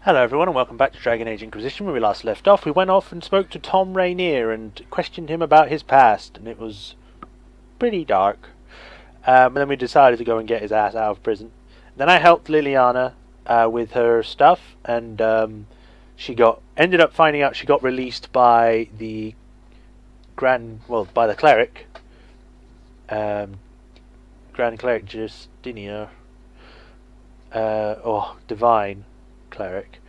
Hello everyone and welcome back to Dragon Age Inquisition. Where we last left off, we went off and spoke to Tom Rainier and questioned him about his past, and it was pretty dark. And then we decided to go and get his ass out of prison. Then I helped Liliana with her stuff, and she ended up finding out she got released by the by the cleric, Grand Cleric Justinia, or Divine Cleric,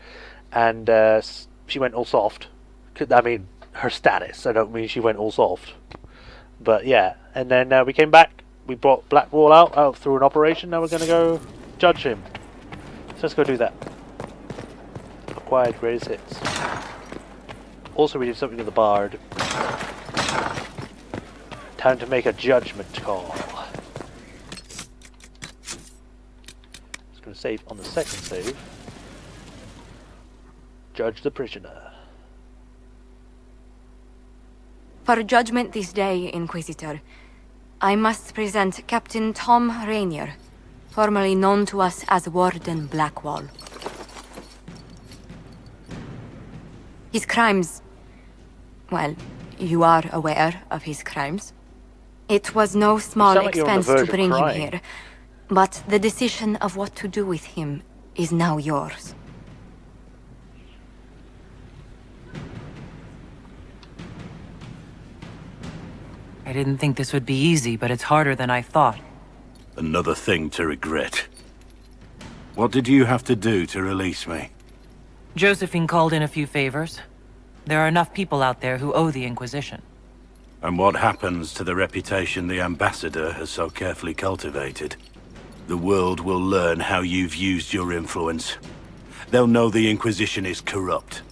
and she went all soft. I mean, her status. I don't mean she went all soft, but yeah. And then we came back. We brought Blackwall out through an operation. Now we're going to go judge him. So let's go do that. Acquired greatest hits. Also, we did something with the bard. Time to make a judgment call. Just going to save on the second save. Judge the prisoner. For judgment this day, Inquisitor, I must present Captain Tom Rainier, formerly known to us as Warden Blackwall. His crimes... well, you are aware of his crimes. It was no small expense to bring him here, but the decision of what to do with him is now yours. I didn't think this would be easy, but it's harder than I thought. Another thing to regret. What did you have to do to release me? Josephine called in a few favors. There are enough people out there who owe the Inquisition. And what happens to the reputation the Ambassador has so carefully cultivated? The world will learn how you've used your influence. They'll know the Inquisition is corrupt.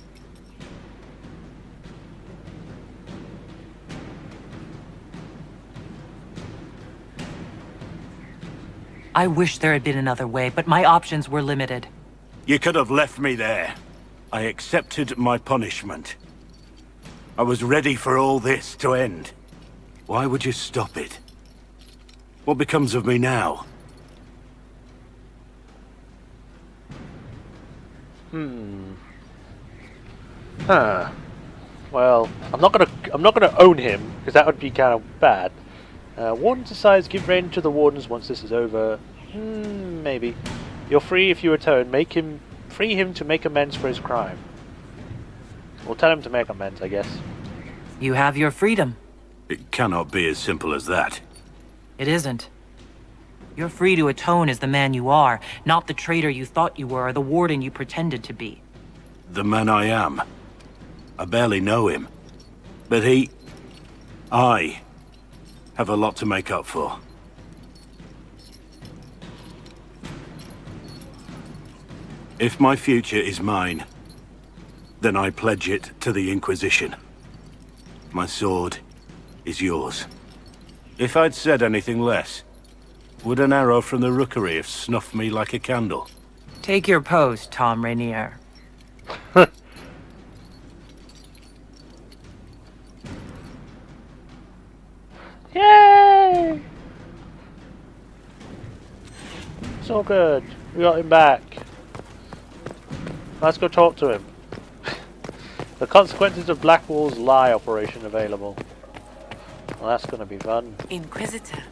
I wish there had been another way, but my options were limited. You could have left me there. I accepted my punishment. I was ready for all this to end. Why would you stop it? What becomes of me now? Well, I'm not gonna own him because that would be kind of bad. Warden decides give rein to the wardens once this is over. Maybe. You're free if you return. Free him to make amends for his crime. We'll tell him to make amends, I guess. You have your freedom. It cannot be as simple as that. It isn't. You're free to atone as the man you are, not the traitor you thought you were or the warden you pretended to be. The man I am. I barely know him. But I have a lot to make up for. If my future is mine, then I pledge it to the Inquisition. My sword is yours. If I'd said anything less, would an arrow from the rookery have snuffed me like a candle? Take your post, Tom Rainier. Yay! It's all good. We got him back. Let's go talk to him. The consequences of Blackwall's lie operation available. Well, that's gonna be fun. Inquisitor.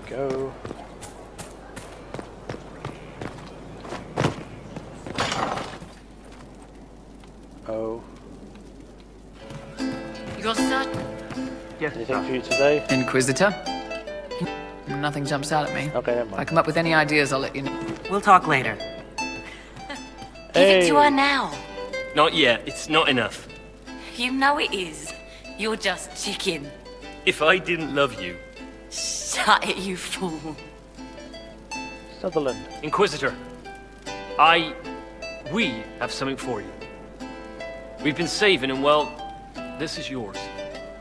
Go. Oh. You're certain? Yes, anything for you today? Inquisitor? Nothing jumps out at me. Okay, never If I mind. come up with any ideas, I'll let you know. We'll talk later. Give it to her now. Not yet. It's not enough. You know it is. You're just chicken. If I didn't love you... Shut it, you fool. Sutherland. Inquisitor, we have something for you. We've been saving and, well, this is yours.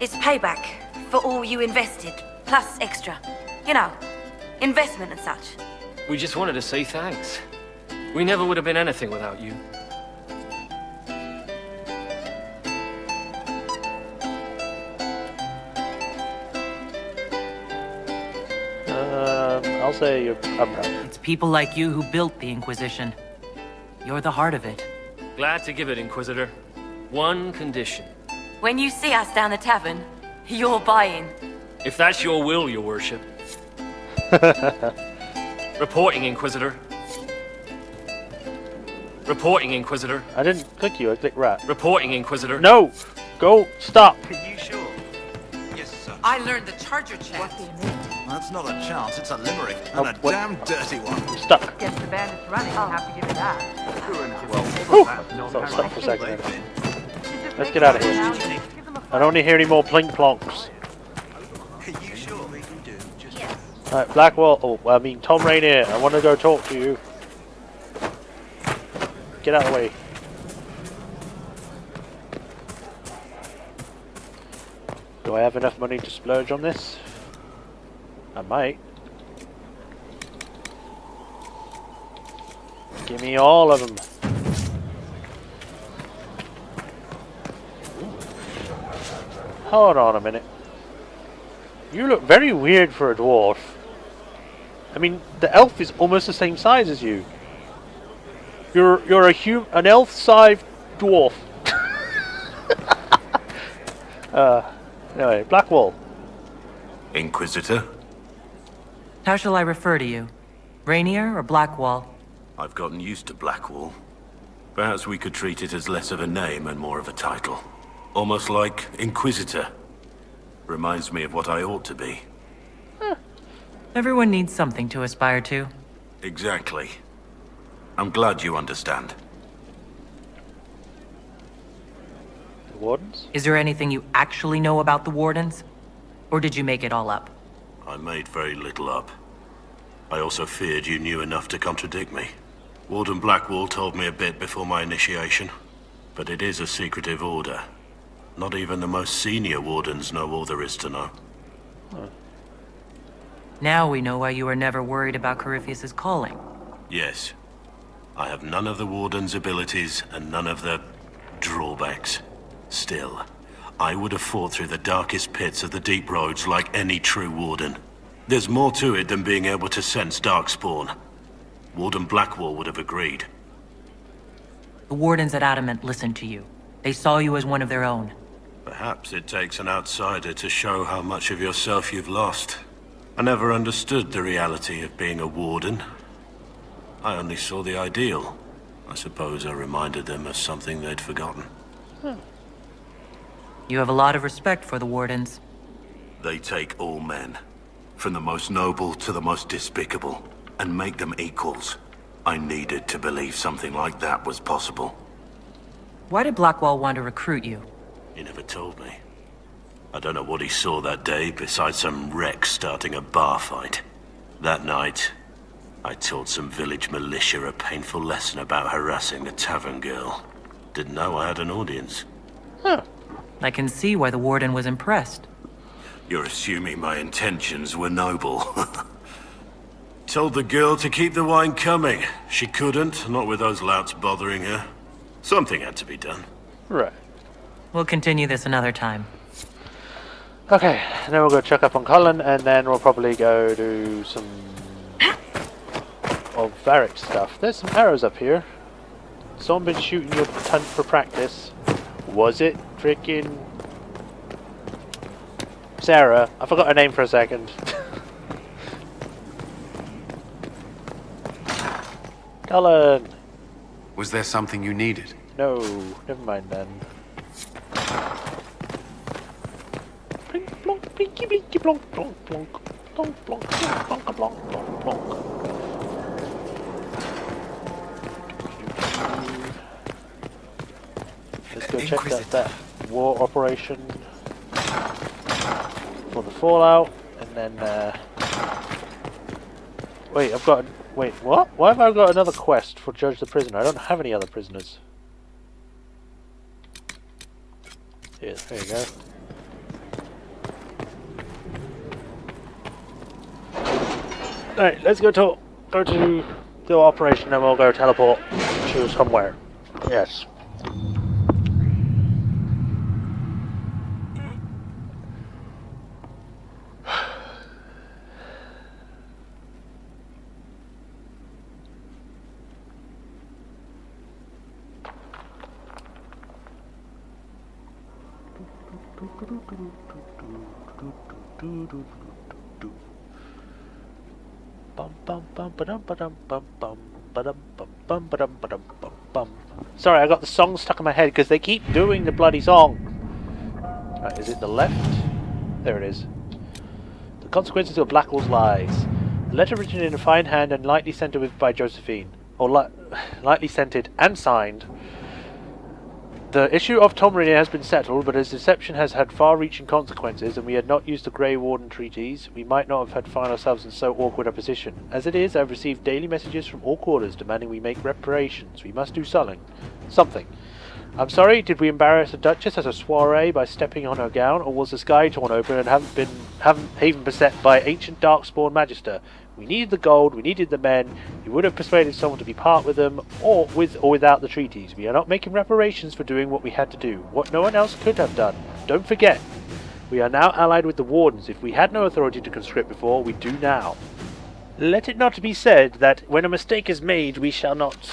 It's payback for all you invested, plus extra. You know, investment and such. We just wanted to say thanks. We never would have been anything without you. I'll say you're upfront. It's people like you who built the Inquisition. You're the heart of it. Glad to give it, Inquisitor. One condition. When you see us down the tavern, you're buying. If that's your will, your worship. Reporting, Inquisitor. Reporting, Inquisitor. I didn't click you, I clicked rat. Reporting, Inquisitor. No! Go! Stop! Are you sure? Yes, sir. I learned the charger chant. That's not a chance, it's a limerick. Oh, And a what? damn dirty one. I'm stuck. Guess the bandit's running. I'll have to give it that. So stop for a second. Let's get out of here. I don't want to hear any more plink plonks. Are you sure? We do. Just Alright, Blackwall. Oh, I mean Tom Rainier. I want to go talk to you. Get out of the way. Do I have enough money to splurge on this? I might. Give me all of them. Hold on a minute. You look very weird for a dwarf. I mean, the elf is almost the same size as you. You're an elf-sized dwarf. Anyway, Blackwall. Inquisitor? How shall I refer to you? Rainier or Blackwall? I've gotten used to Blackwall. Perhaps we could treat it as less of a name and more of a title. Almost like Inquisitor. Reminds me of what I ought to be. Everyone needs something to aspire to. Exactly. I'm glad you understand. The Wardens? Is there anything you actually know about the Wardens? Or did you make it all up? I made very little up. I also feared you knew enough to contradict me. Warden Blackwall told me a bit before my initiation, but it is a secretive order. Not even the most senior wardens know all there is to know. Now we know why you were never worried about Corypheus's calling. Yes. I have none of the warden's abilities and none of the drawbacks. Still, I would have fought through the darkest pits of the deep roads like any true warden. There's more to it than being able to sense darkspawn. Warden Blackwall would have agreed. The Wardens at Adamant listened to you. They saw you as one of their own. Perhaps it takes an outsider to show how much of yourself you've lost. I never understood the reality of being a warden. I only saw the ideal. I suppose I reminded them of something they'd forgotten. You have a lot of respect for the Wardens. They take all men, from the most noble to the most despicable, and make them equals. I needed to believe something like that was possible. Why did Blackwall want to recruit you? He never told me. I don't know what he saw that day besides some wreck starting a bar fight. That night, I taught some village militia a painful lesson about harassing the tavern girl. Didn't know I had an audience. I can see why the Warden was impressed. You're assuming my intentions were noble. Told the girl to keep the wine coming. She couldn't, not with those louts bothering her. Something had to be done. Right. We'll continue this another time. Okay, then we'll go check up on Cullen, and then we'll probably go do some of Varric stuff. There's some arrows up here. Someone been shooting your tunt for practice. Was it freaking Sarah? I forgot her name for a second. Cullen! Was there something you needed? No, never mind then. Blink, blonk, blinky, blinky, blonk, blonk, blonk. Blonk, blonk, blonk, blonk, blonk, blonk, blonk. Let's go check out that war operation for the Fallout, and then, wait, wait, what? Why have I got another quest for Judge the Prisoner? I don't have any other prisoners. Here, there you go. Alright, let's go to the operation, and we'll go teleport to somewhere. Yes. Sorry, I got the song stuck in my head because they keep doing the bloody song. Right, is it the left? There it is. The consequences of Blackwell's lies. A letter written in a fine hand and lightly scented by Josephine. Or lightly scented and signed. The issue of Tom Rainier has been settled, but his deception has had far-reaching consequences, and we had not used the Grey Warden treaties, we might not have had found ourselves in so awkward a position. As it is, I have received daily messages from all quarters demanding we make reparations. We must do something. I'm sorry, did we embarrass the Duchess at a soiree by stepping on her gown, or was the sky torn open and haven't beset by ancient darkspawn magister? We needed the gold, we needed the men, we would have persuaded someone to be part with them, or with or without the treaties. We are not making reparations for doing what we had to do, what no one else could have done. Don't forget, we are now allied with the Wardens. If we had no authority to conscript before, we do now. Let it not be said that when a mistake is made, we shall not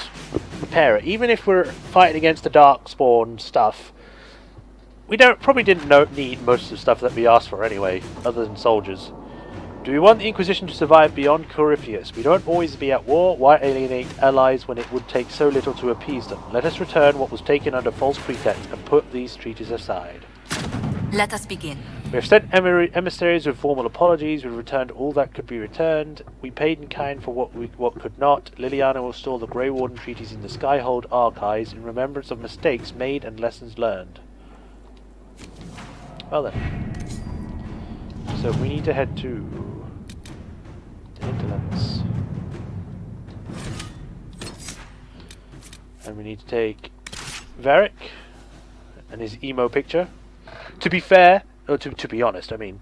repair it. Even if we're fighting against the darkspawn stuff, we probably didn't need most of the stuff that we asked for anyway, other than soldiers. Do we want the Inquisition to survive beyond Corypheus? We don't always be at war. Why alienate allies when it would take so little to appease them? Let us return what was taken under false pretext and put these treaties aside. Let us begin. We have sent emissaries with formal apologies. We returned all that could be returned. We paid in kind for what could not. Liliana will store the Grey Warden treaties in the Skyhold archives in remembrance of mistakes made and lessons learned. Well then. So we need to head to the hinterlands. And we need to take Varric and his emo picture. To be fair, or to be honest, I mean,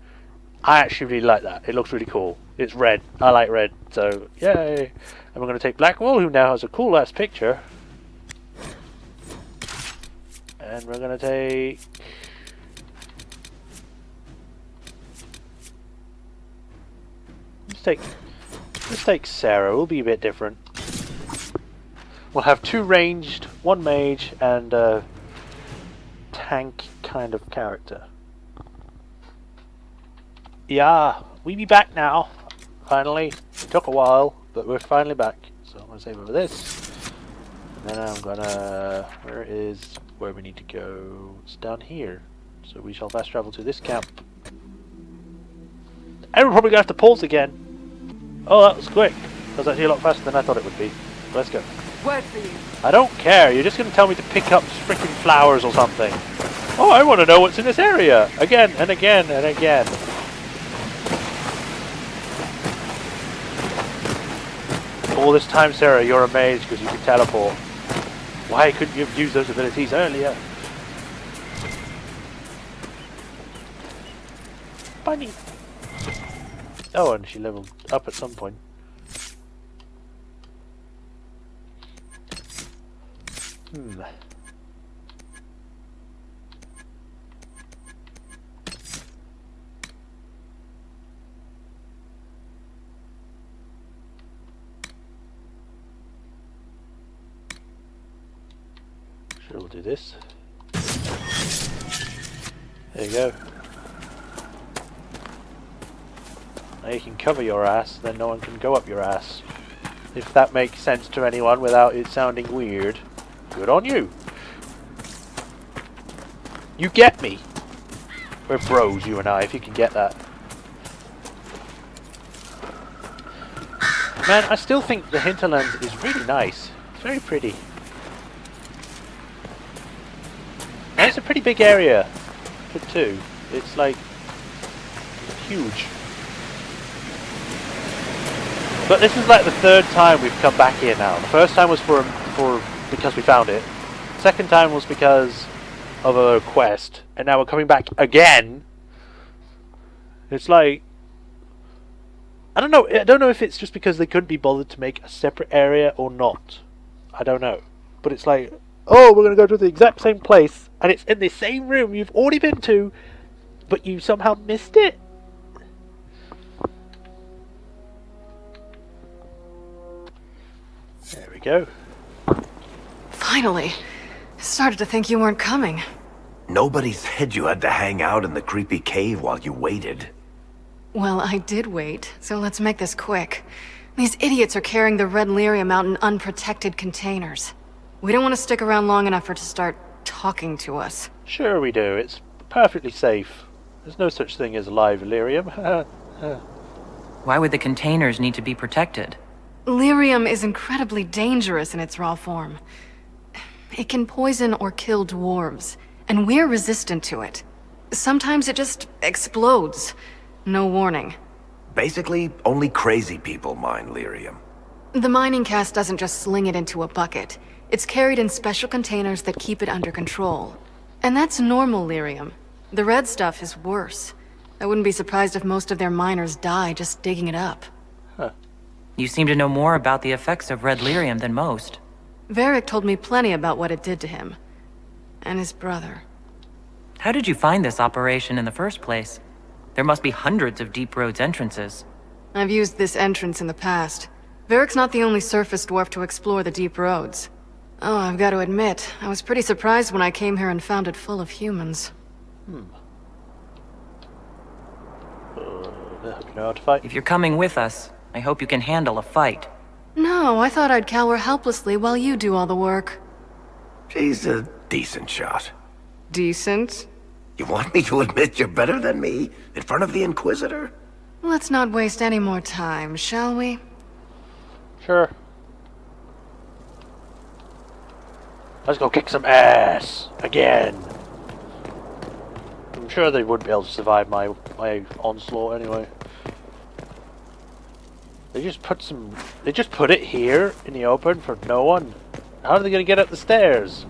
I actually really like that. It looks really cool. It's red. I like red, so yay. And we're going to take Blackwell, who now has a cool ass picture. And we're going to take... Let's take Sarah. We'll be a bit different. We'll have 2 ranged, 1 mage, and a tank kind of character. Yeah, we be back now. Finally. It took a while, but we're finally back. So I'm gonna save over this. And then I'm gonna... where we need to go? It's down here. So we shall fast travel to this camp. And we're probably gonna have to pause again. Oh, that was quick. That was actually a lot faster than I thought it would be. Let's go. Word for you. I don't care. You're just going to tell me to pick up freaking flowers or something. Oh, I want to know what's in this area. Again and again and again. All this time, Sarah, you're a mage because you can teleport. Why couldn't you have used those abilities earlier? Bunny. Oh, and she leveled up at some point. Sure, we'll do this. There you go. Now you can cover your ass, then no one can go up your ass. If that makes sense to anyone without it sounding weird, good on you. You get me. We're bros, you and I, if you can get that. Man, I still think the hinterlands is really nice. It's very pretty. And it's a pretty big area for 2. It's like huge. But this is like the 3rd time we've come back here now. The first time was because we found it. Second time was because of a quest, and now we're coming back again. It's like, I don't know if it's just because they couldn't be bothered to make a separate area or not. I don't know. But it's like, oh, we're going to go to the exact same place, and it's in the same room you've already been to, but you somehow missed it. There we go. Finally. I started to think you weren't coming. Nobody said you had to hang out in the creepy cave while you waited. Well, I did wait, so let's make this quick. These idiots are carrying the red lyrium out in unprotected containers. We don't want to stick around long enough for it to start talking to us. Sure we do. It's perfectly safe. There's no such thing as live lyrium. Why would the containers need to be protected? Lyrium is incredibly dangerous in its raw form. It can poison or kill dwarves, and we're resistant to it. Sometimes it just explodes. No warning. Basically, only crazy people mine lyrium. The mining cast doesn't just sling it into a bucket. It's carried in special containers that keep it under control. And that's normal lyrium. The red stuff is worse. I wouldn't be surprised if most of their miners die just digging it up. Huh. You seem to know more about the effects of red lyrium than most. Varric told me plenty about what it did to him. And his brother. How did you find this operation in the first place? There must be hundreds of Deep Road's entrances. I've used this entrance in the past. Varric's not the only surface dwarf to explore the Deep Roads. Oh, I've got to admit, I was pretty surprised when I came here and found it full of humans. You know how to fight? If you're coming with us, I hope you can handle a fight. No, I thought I'd cower helplessly while you do all the work. She's a decent shot. Decent? You want me to admit you're better than me in front of the Inquisitor? Let's not waste any more time, shall we? Sure. Let's go kick some ass again. I'm sure they would be able to survive my onslaught anyway. They just put it here in the open for no one. How are they gonna get up the stairs?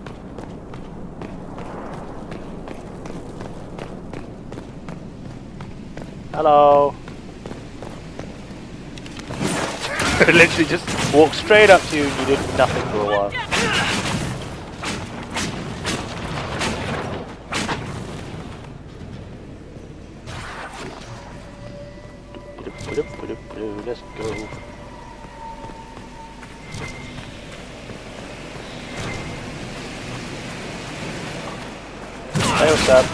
Hello. Literally just walk straight up to you and you did nothing for a while. Let's go. Hey, what's up?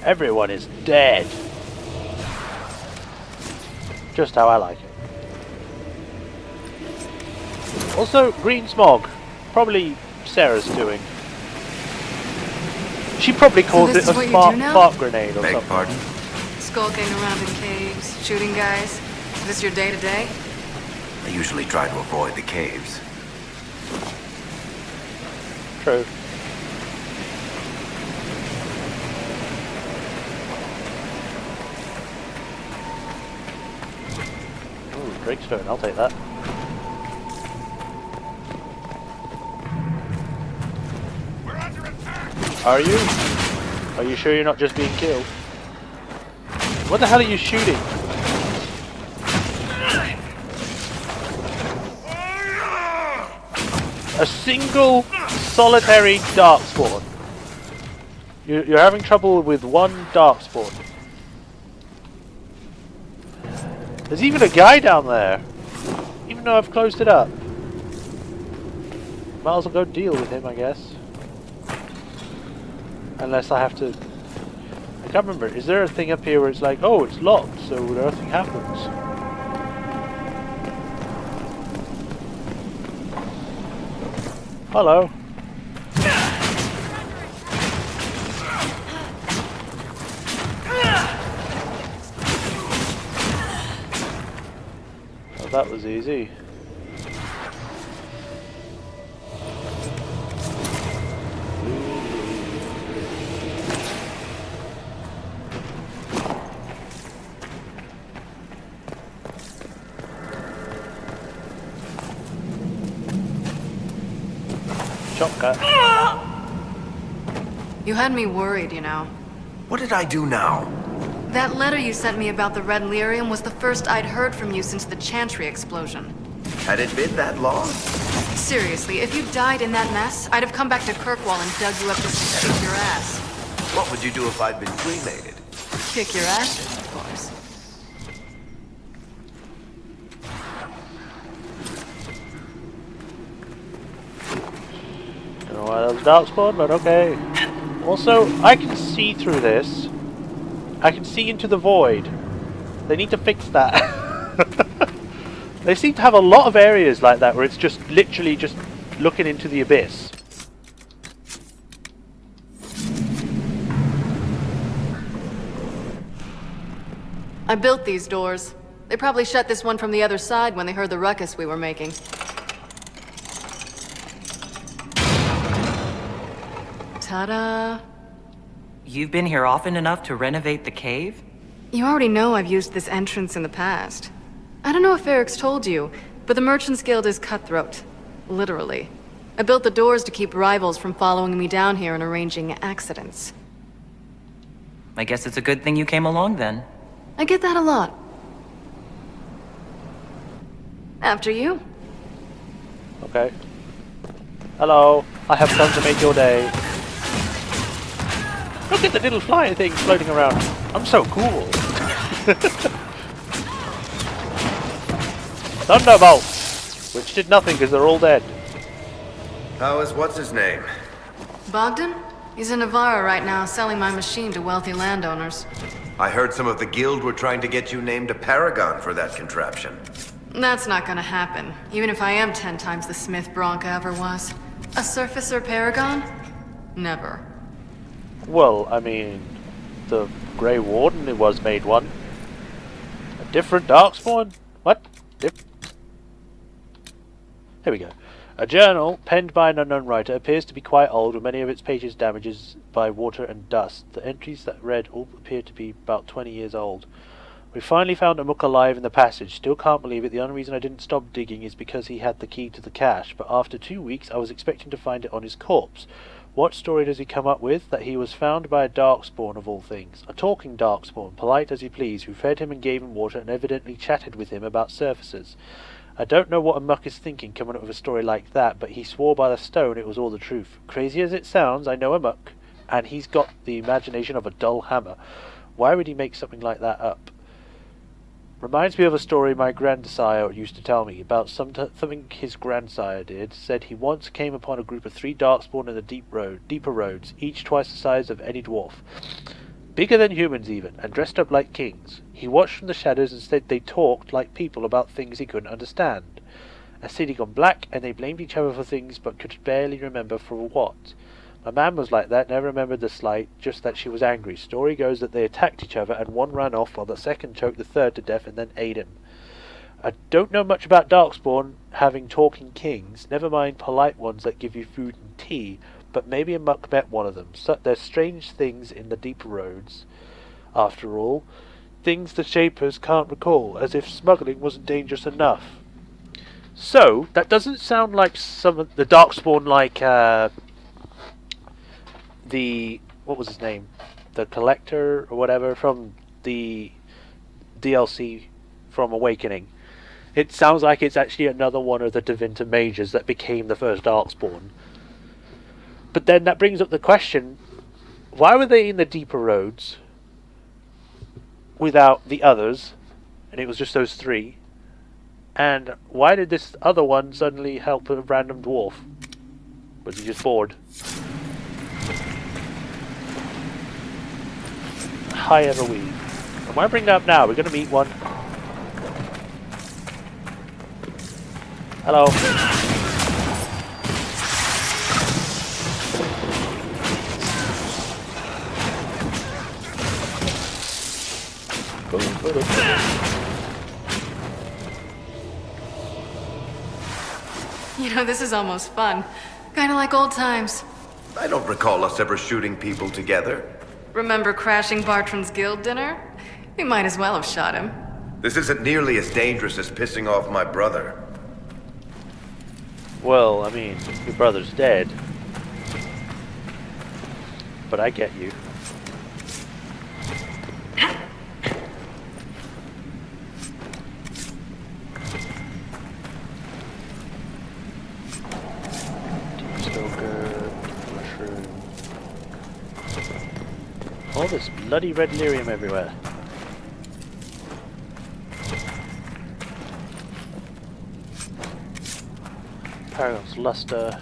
Everyone is dead. Just how I like it. Also, green smog. Probably Sarah's doing. She probably calls it a fart grenade or something. Pardon? Skulking around in caves, shooting guys. Is this your day-to-day? I usually try to avoid the caves. True. Ooh, Dragstone, I'll take that. Are you? Are you sure you're not just being killed? What the hell are you shooting? A single solitary darkspawn. You're having trouble with one darkspawn. There's even a guy down there. Even though I've closed it up. Might as well go deal with him, I guess. Unless I have to... I can't remember. Is there a thing up here where it's like, oh, it's locked, so nothing happens? Hello. Oh, that was easy. Shotgun. You had me worried, you know. What did I do now? That letter you sent me about the red lyrium was the first I'd heard from you since the Chantry explosion. Had it been that long? Seriously, if you died in that mess, I'd have come back to Kirkwall and dug you up just to kick your ass. What would you do if I'd been cremated? Kick your ass, of course. darkspawn, but okay. Also, I can see through this. I can see into the void. They need to fix that. They seem to have a lot of areas like that where it's just literally just looking into the abyss. I built these doors. They probably shut this one from the other side when they heard the ruckus we were making. Ta-da! You've been here often enough to renovate the cave? You already know I've used this entrance in the past. I don't know if Varric's told you, but the Merchants Guild is cutthroat. Literally. I built the doors to keep rivals from following me down here and arranging accidents. I guess it's a good thing you came along then. I get that a lot. After you. Okay. Hello, I have come to make your day. Look at the little flying things floating around. I'm so cool. Thunderbolt! Which did nothing because they're all dead. How is what's-his-name? Bogdan? He's in Navarra right now, selling my machine to wealthy landowners. I heard some of the guild were trying to get you named a paragon for that contraption. That's not gonna happen, even if I am 10 times the smith Bianca ever was. A surfacer paragon? Never. Well, I mean, the Grey Warden it was made one. A different darkspawn? What? Here we go. A journal, penned by an unknown writer, appears to be quite old, with many of its pages damaged by water and dust. The entries that read all appear to be about 20 years old. We finally found Amuk alive in the passage. Still can't believe it. The only reason I didn't stop digging is because he had the key to the cache, but after 2 weeks I was expecting to find it on his corpse. What story does he come up with? That he was found by a darkspawn of all things. A talking darkspawn, polite as he pleased, who fed him and gave him water and evidently chatted with him about surfaces. I don't know what Amuk is thinking coming up with a story like that, but he swore by the stone it was all the truth. Crazy as it sounds, I know Amuk, and he's got the imagination of a dull hammer. Why would he make something like that up? Reminds me of a story my grandsire used to tell me about something his grandsire did. Said he once came upon a group of 3 darkspawn in the deeper roads, each twice the size of any dwarf. Bigger than humans even, and dressed up like kings. He watched from the shadows and said they talked like people about things he couldn't understand. A city gone black, and they blamed each other for things but could barely remember for what. My man was like that, never remembered the slight, just that she was angry. Story goes that they attacked each other and one ran off while the second choked the third to death and then ate him. I don't know much about darkspawn having talking kings, never mind polite ones that give you food and tea, but maybe Amuk met one of them. So there's strange things in the deeper roads. After all, things the Shapers can't recall, as if smuggling wasn't dangerous enough. So, that doesn't sound like some of the darkspawn like, what was his name? The Collector or whatever from the DLC from Awakening. It sounds like it's actually another one of the Divinta mages that became the first darkspawn. But then that brings up the question, why were they in the deeper roads without the others, and it was just those 3? And why did this other one suddenly help a random dwarf? Was he just bored? Hi Everweave. And why bring that up now? We're going to meet one. Hello. You know, this is almost fun. Kinda like old times. I don't recall us ever shooting people together. Remember crashing Bartran's guild dinner? We might as well have shot him. This isn't nearly as dangerous as pissing off my brother. Well, I mean, your brother's dead. But I get you. All this bloody red lyrium everywhere. Paragon's luster.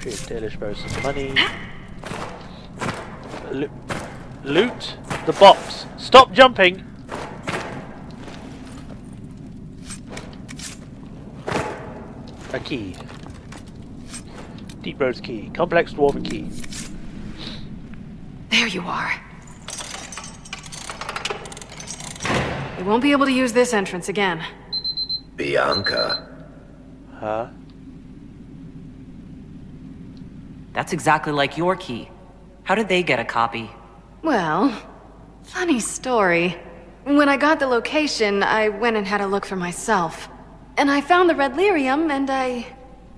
Treat Dalish borrow some money. Loot the box. Stop jumping! A key. Deep Road's key. Complex dwarven key. There you are. We won't be able to use this entrance again. Bianca? Huh? That's exactly like your key. How did they get a copy? Well, funny story. When I got the location, I went and had a look for myself. And I found the red lyrium, and I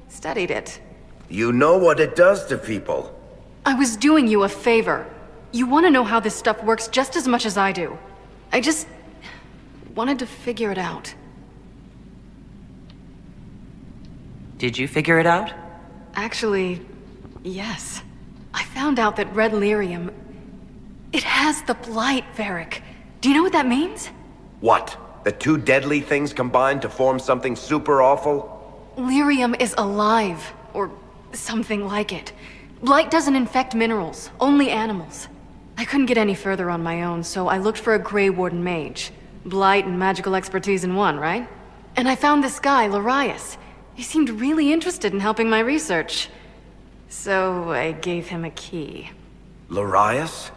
studied it. You know what it does to people. I was doing you a favor. You want to know how this stuff works just as much as I do. I just wanted to figure it out. Did you figure it out? Actually, yes. I found out that red lyrium... It has the blight, Varric. Do you know what that means? What? The two deadly things combined to form something super awful? Lyrium is alive, or something like it. Blight doesn't infect minerals, only animals. I couldn't get any further on my own, so I looked for a Grey Warden mage. Blight and magical expertise in one, right? And I found this guy, Larius. He seemed really interested in helping my research. So I gave him a key. Larius?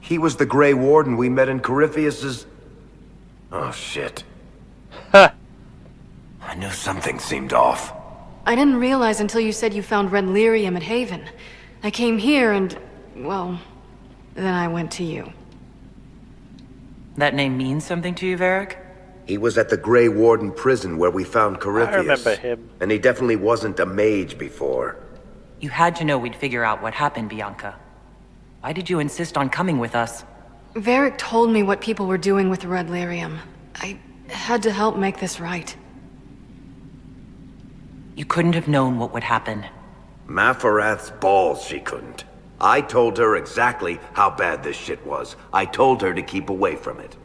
He was the Grey Warden we met in Corypheus's... Oh, shit. Ha! I knew something seemed off. I didn't realize until you said you found red lyrium at Haven. I came here and... well... then I went to you. That name means something to you, Varric? He was at the Grey Warden prison where we found Corypheus. I remember him. And he definitely wasn't a mage before. You had to know we'd figure out what happened, Bianca. Why did you insist on coming with us? Varric told me what people were doing with the red lyrium. I had to help make this right. You couldn't have known what would happen. Mafarath's balls, she couldn't. I told her exactly how bad this shit was. I told her to keep away from it.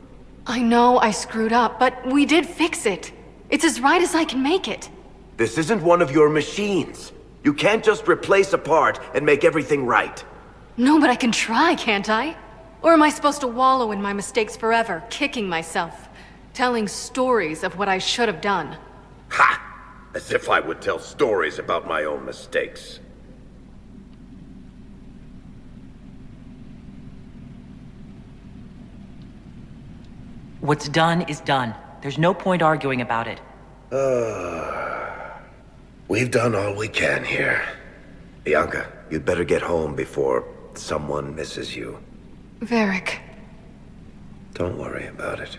I know I screwed up, but we did fix it. It's as right as I can make it. This isn't one of your machines. You can't just replace a part and make everything right. No, but I can try, can't I? Or am I supposed to wallow in my mistakes forever, kicking myself, telling stories of what I should have done? Ha! As if I would tell stories about my own mistakes. What's done is done. There's no point arguing about it. We've done all we can here. Bianca, you'd better get home before someone misses you. Varric. Don't worry about it.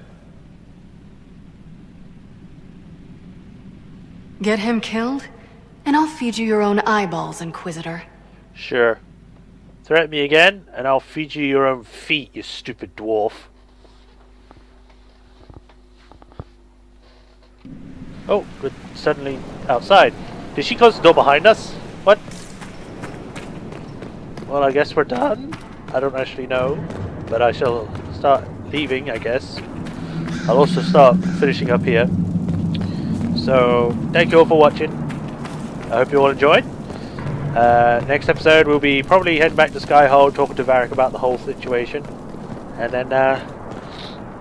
Get him killed, and I'll feed you your own eyeballs, Inquisitor. Sure. Threaten me again, and I'll feed you your own feet, you stupid dwarf. Oh, we're suddenly outside. Did she close the door behind us? What? Well, I guess we're done. I don't actually know, but I shall start leaving, I guess. I'll also start finishing up here. So, thank you all for watching. I hope you all enjoyed. Next episode we'll be probably heading back to Skyhold, talking to Varric about the whole situation, and then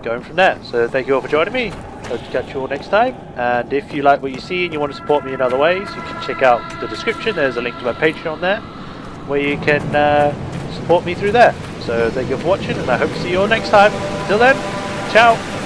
going from there. So thank you all for joining me. Hope to catch you all next time. And if you like what you see and you want to support me in other ways, you can check out the description. There's a link to my Patreon there, where you can support me through there. So thank you all for watching, and I hope to see you all next time. Until then, ciao!